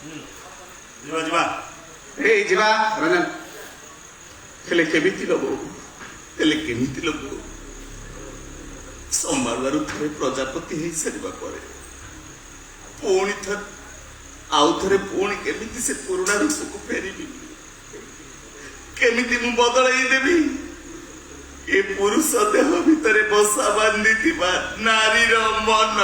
ଯିବା ଯିବା ଏଇ ଯିବା ରଞ୍ଜନ। ହେଲେ କେମିତି ଲୋ ବୋଉ, ହେଲେ କେମିତି ଲୋ ବୋଉ? ସମ୍ଭାଳୁଆରୁ ଥରେ ପ୍ରଜାପତି ହେଇସାରିବା ପରେ ପୁଣି ଥରେ ଆଉ ଥରେ ପୁଣି କେମିତି ସେ ପୁରୁଣା ରୂପକୁ ଫେରିବି? କେମିତି ମୁଁ ବଦଳେଇ ଦେବି ଏ ପୁରୁଷ ଦେହ ଭିତରେ ବସା ବାନ୍ଧିଥିବା ନାରୀର ମନ?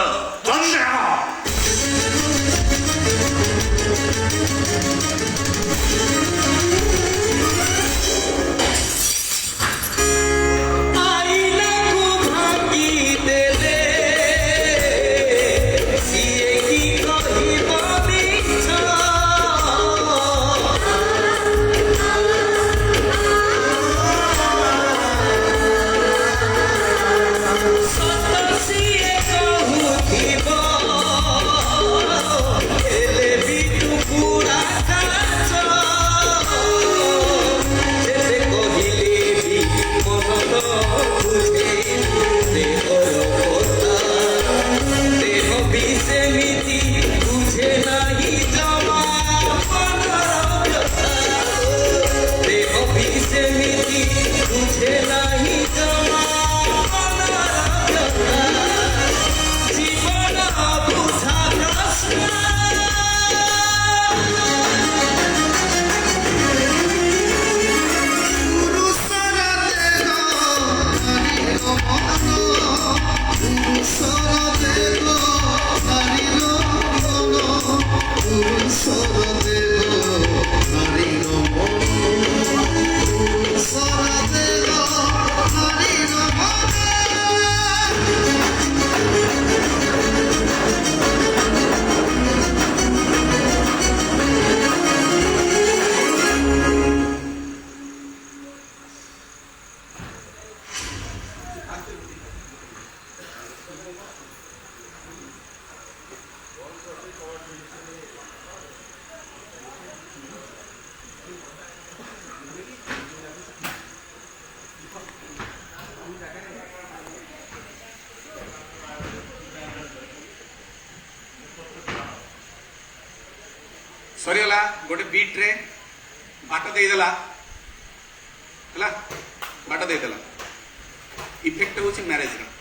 ସରିଗଲା ଗୋଟେ ବିଟ୍ ରେ ବାଟ ଦେଇଦେଲା ହେଲା, ବାଟ ଦେଇଦେଲା। ଇଫେକ୍ଟ ହଉଛି ମ୍ୟାରେଜ ର।